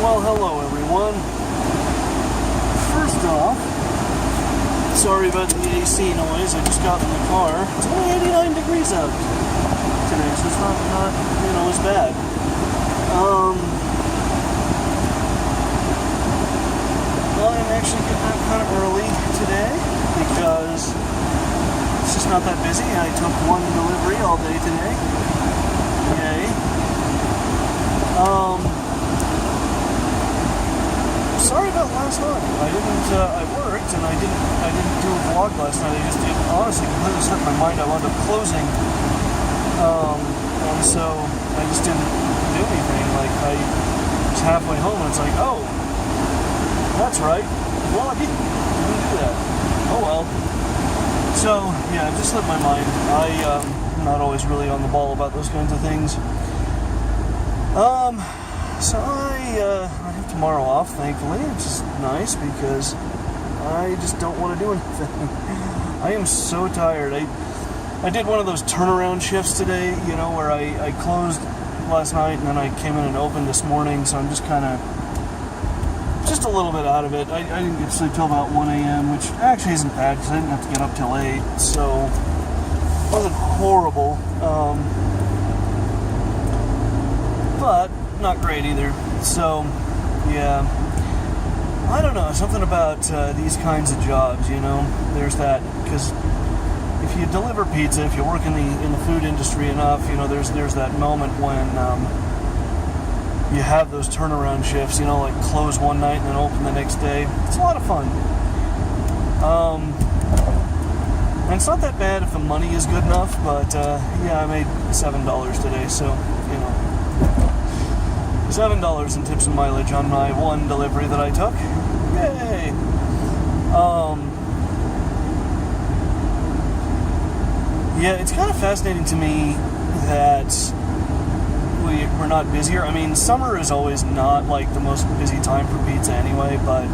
Well, hello everyone. First off, sorry about the AC noise. I just got in the car. It's only 89 degrees out today, so it's not as bad. Well, I'm actually getting up kind of early today because it's just not that busy. I took one delivery all day today. Yay. Sorry about last night. I worked and I didn't do a vlog last night. It honestly completely slipped my mind. I wound up closing. And so I just didn't do anything. Like, I was halfway home and it's like, oh, that's right. Well, I didn't do that. Oh well. So, yeah, it just slipped my mind. I'm not always really on the ball about those kinds of things. So I have tomorrow off, thankfully, which is nice because I just don't want to do anything. I am so tired. I did one of those turnaround shifts today, where I closed last night and then I came in and opened this morning, so I'm just kind of just a little bit out of it. I didn't get to sleep till about 1 a.m., which actually isn't bad because I didn't have to get up till 8, so it wasn't horrible. But not great either. So, yeah, I don't know, something about these kinds of jobs, there's that, because if you deliver pizza, if you work in the food industry enough, there's that moment when you have those turnaround shifts, like close one night and then open the next day. It's a lot of fun. And it's not that bad if the money is good enough, but yeah, I made $7 today, so, $7 in tips and mileage on my one delivery that I took. Yay! Yeah, it's kind of fascinating to me that we're not busier. I mean, summer is always not like the most busy time for pizza anyway, but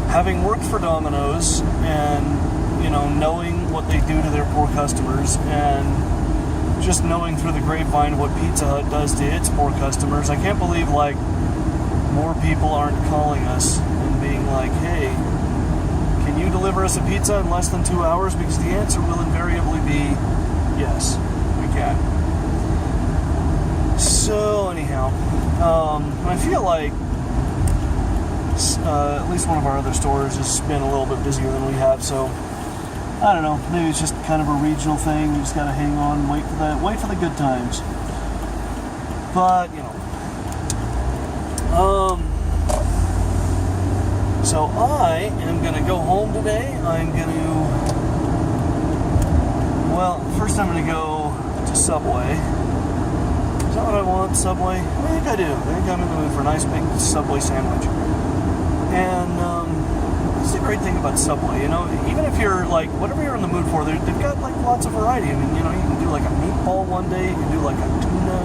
having worked for Domino's and, knowing what they do to their poor customers and just knowing through the grapevine what Pizza Hut does to its poor customers, I can't believe, more people aren't calling us and being like, hey, can you deliver us a pizza in less than 2 hours? Because the answer will invariably be, yes, we can. So, anyhow, I feel like at least one of our other stores has been a little bit busier than we have, so I don't know, maybe it's just kind of a regional thing. You just gotta hang on and wait for the good times. But, so I am gonna go home today. First I'm gonna go to Subway. Is that what I want, Subway? I think I do. I think I'm in the mood for a nice big Subway sandwich. And, that's the great thing about Subway, even if you're, whatever you're in the mood for, they've got, lots of variety. I mean, you can do, a meatball one day, you can do, a tuna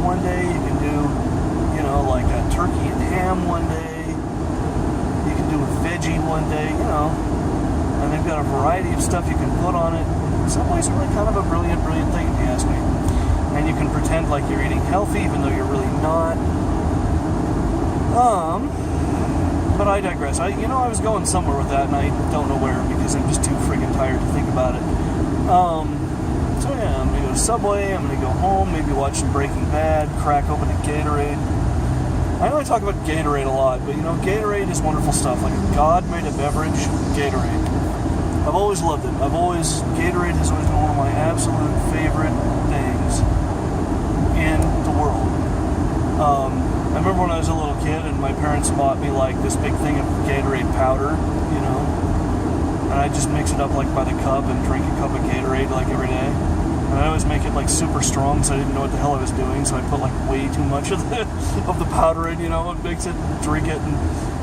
one day, you can do, a turkey and ham one day, you can do a veggie one day, and they've got a variety of stuff you can put on it. Subway's really kind of a brilliant thing, if you ask me. And you can pretend like you're eating healthy, even though you're really not. But I digress. I was going somewhere with that, and I don't know where because I'm just too friggin' tired to think about it. So yeah, I'm gonna go to Subway. I'm gonna go home, maybe watch some Breaking Bad, crack open a Gatorade. I know I talk about Gatorade a lot, but Gatorade is wonderful stuff. Like, if God made a beverage, Gatorade. I've always loved it. Gatorade has always been one of my absolute favorite things in the world. I remember when I was a little kid and my parents bought me this big thing of Gatorade powder, and I just mix it up by the cup and drink a cup of Gatorade every day. And I always make it super strong, so I didn't know what the hell I was doing, so I put way too much of the powder in, and mix it and drink it, and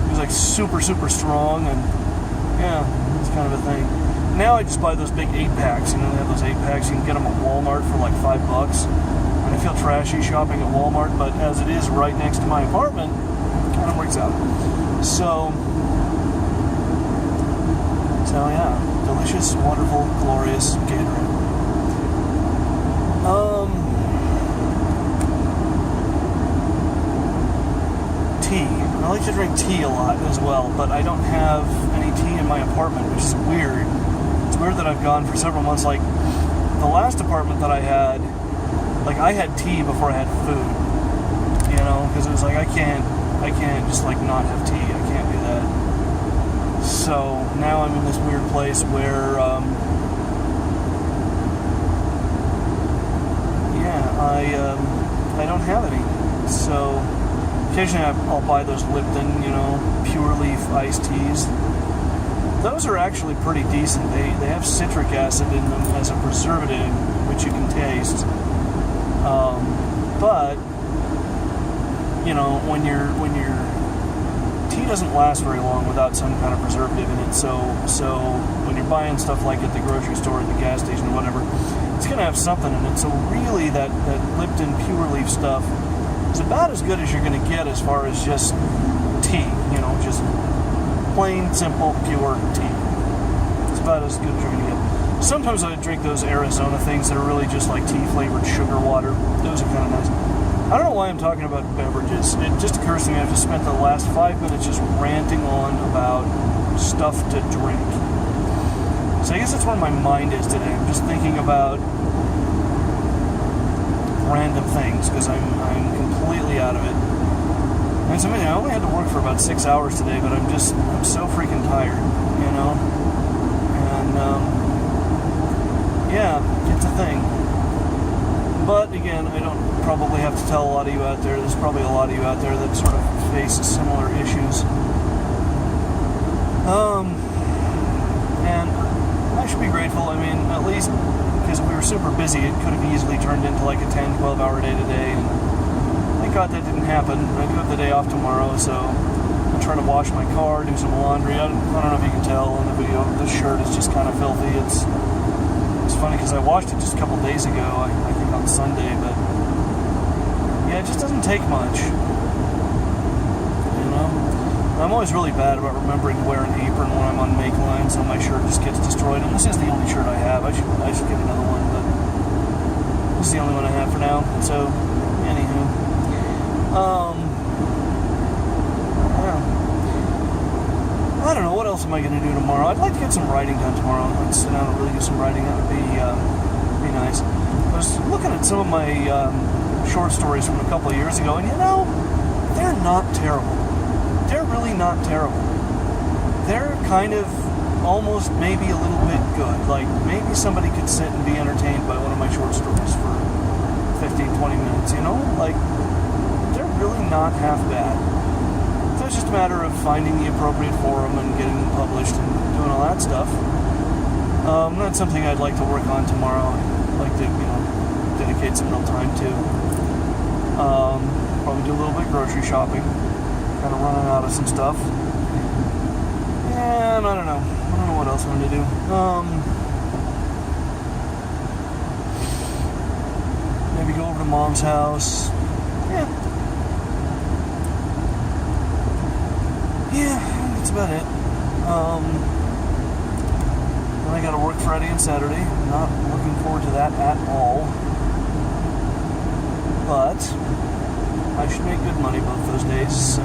it was super, super strong, and yeah, it's kind of a thing. Now I just buy those big 8-packs, they have those 8-packs, you can get them at Walmart for $5. And I feel trashy shopping at Walmart, but as it is right next to my apartment, it kind of works out. So yeah, delicious, wonderful, glorious Gatorade. like to drink tea a lot as well, but I don't have any tea in my apartment, which is weird. It's weird that I've gone for several months. Like, the last apartment that I had, like, I had tea before I had food, you know, because it was like, I can't just, like, not have tea. I can't do that. So, now I'm in this weird place where, I don't have any. So, occasionally I'll buy those Lipton, you know, pure leaf iced teas. Those are actually pretty decent. They have citric acid in them as a preservative, which you can taste. But you know, when your tea doesn't last very long without some kind of preservative in it. So when you're buying stuff like at the grocery store, at the gas station, or whatever, it's going to have something in it. So really, that Lipton Pure Leaf stuff is about as good as you're going to get as far as just tea. You know, just plain, simple, pure tea. It's about as good as you're going to get. Sometimes I drink those Arizona things that are really just like tea-flavored sugar water. Those are kind of nice. I don't know why I'm talking about beverages. It just occurs to me I've just spent the last 5 minutes just ranting on about stuff to drink. So I guess that's where my mind is today. I'm just thinking about random things because I'm completely out of it. And so I only had to work for about 6 hours today, but I'm so freaking tired, you know? And, yeah, it's a thing. But again, I don't probably have to tell a lot of you out there. There's probably a lot of you out there that sort of face similar issues. And I should be grateful. I mean, at least because we were super busy, it could have easily turned into like a 10, 12-hour day today. And thank God that didn't happen. I do have the day off tomorrow, so I'm trying to wash my car, do some laundry. I don't know if you can tell in the video. This shirt is just kind of filthy. It's funny because I washed it just a couple days ago, I think on Sunday, but yeah, it just doesn't take much, you know? I'm always really bad about remembering to wear an apron when I'm on make line, so my shirt just gets destroyed, and this is the only shirt I have. I should get another one, but this is the only one I have for now, so anywho. I don't know, what else am I going to do tomorrow? I'd like to get some writing done tomorrow. I'd like to sit down and really do some writing. That would be nice. I was looking at some of my short stories from a couple of years ago, and you know, they're not terrible. They're really not terrible. They're kind of almost maybe a little bit good. Like, maybe somebody could sit and be entertained by one of my short stories for 15, 20 minutes, you know? Like, they're really not half bad. It's just a matter of finding the appropriate forum and getting them published and doing all that stuff. That's something I'd like to work on tomorrow. I'd like to, you know, dedicate some real time to. Probably do a little bit of grocery shopping. Kind of running out of some stuff. And I don't know. I don't know what else I'm going to do. Maybe go over to Mom's house. Yeah, that's about it. Then I gotta work Friday and Saturday. Not looking forward to that at all. But I should make good money both those days, so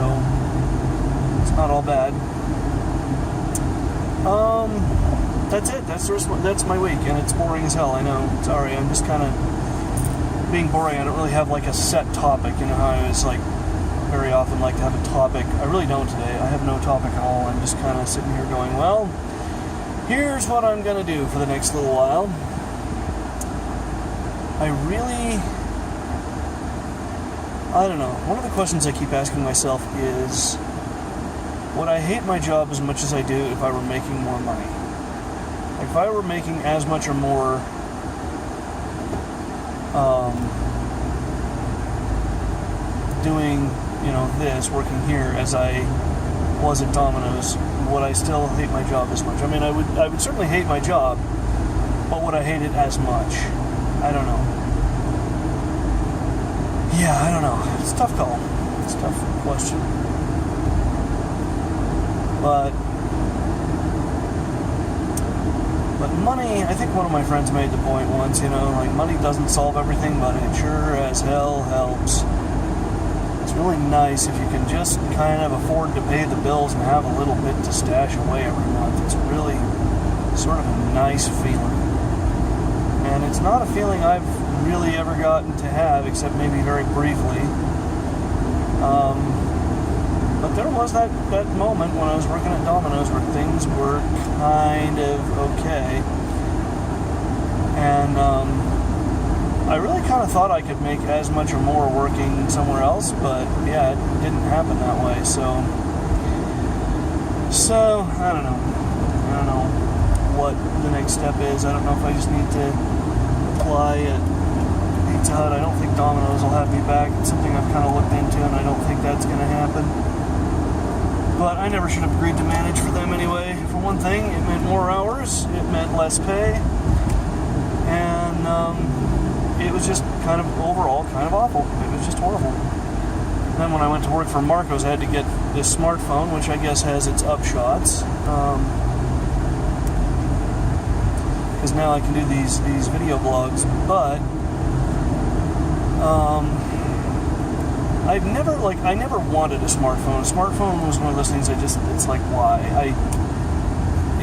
it's not all bad. That's it. That's my week, and it's boring as hell. I know. Sorry, I'm just kind of being boring. I don't really have like a set topic. You know how I was like very often like to have a topic. I really don't today. I have no topic at all. I'm just kind of sitting here going, well, here's what I'm going to do for the next little while. I don't know. One of the questions I keep asking myself is, would I hate my job as much as I do if I were making more money? Like, if I were making as much or more doing, you know, this, working here, as I was at Domino's, would I still hate my job as much? I mean, I would certainly hate my job, but would I hate it as much? I don't know. Yeah, I don't know. It's a tough call. It's a tough question. But money, I think one of my friends made the point once, you know, like, money doesn't solve everything, but it sure as hell helps. As It's really nice if you can just kind of afford to pay the bills and have a little bit to stash away every month. It's really sort of a nice feeling. And it's not a feeling I've really ever gotten to have, except maybe very briefly. But there was that moment when I was working at Domino's where things were kind of okay. And I really kind of thought I could make as much or more working somewhere else, but yeah, it didn't happen that way. So I don't know. I don't know what the next step is. I don't know if I just need to apply at Pizza Hut. I don't think Domino's will have me back. It's something I've kind of looked into, and I don't think that's going to happen. But I never should have agreed to manage for them anyway. For one thing, it meant more hours, it meant less pay, and it was just kind of overall kind of awful. It was just horrible. Then when I went to work for Marco's, I had to get this smartphone, which I guess has its upshots. Because now I can do these video blogs, but I never wanted a smartphone. A smartphone was one of those things it's like, why?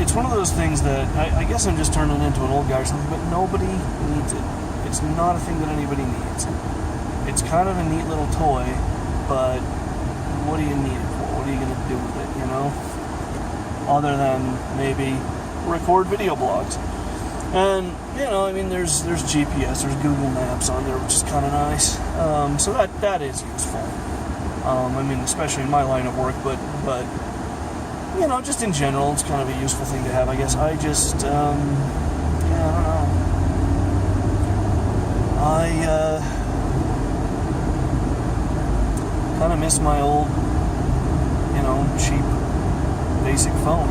It's one of those things that, I guess I'm just turning into an old guy or something, but nobody needs it. It's not a thing that anybody needs. It's kind of a neat little toy, but what do you need it for? What are you going to do with it, you know? Other than maybe record video blogs. And, you know, I mean, there's GPS, there's Google Maps on there, which is kind of nice. So that is useful. I mean, especially in my line of work, but you know, just in general, it's kind of a useful thing to have, I guess. I just, I don't know. I kind of miss my old, you know, cheap, basic phone.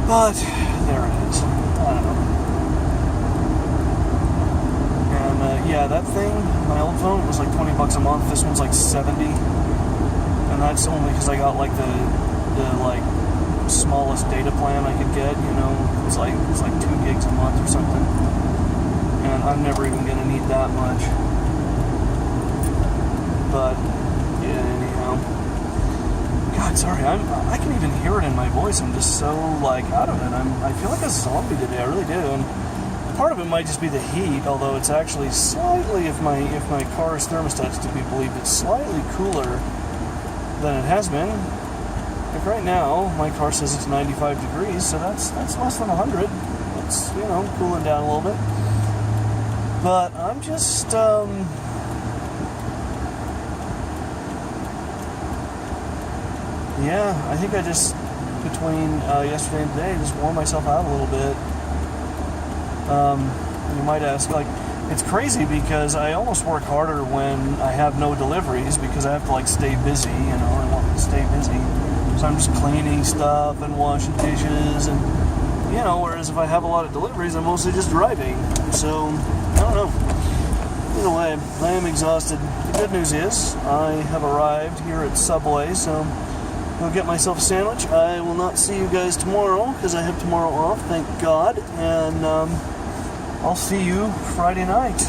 But there it is. I don't know. And yeah, that thing, my old phone, was like $20 a month. This one's like $70, and that's only because I got like the like smallest data plan I could get. You know, it's like 2 gigs a month or something, and I'm never even gonna need that much. But yeah, anyhow. God, sorry, I can even hear it in my voice. I'm just so, like, out of it. I feel like a zombie today, I really do. And part of it might just be the heat, although it's actually slightly, if my car's thermostat's to be believed, it's slightly cooler than it has been. Like right now, my car says it's 95 degrees, so that's less than 100. It's, you know, cooling down a little bit. But I'm just, yeah, I think I just, between yesterday and today, just wore myself out a little bit. You might ask, like, it's crazy because I almost work harder when I have no deliveries because I have to, like, stay busy, you know, I want to stay busy. So I'm just cleaning stuff and washing dishes and, you know, whereas if I have a lot of deliveries, I'm mostly just driving. So, I don't know. Either way, I am exhausted. The good news is I have arrived here at Subway, so I'll get myself a sandwich. I will not see you guys tomorrow because I have tomorrow off, thank God. And I'll see you Friday night.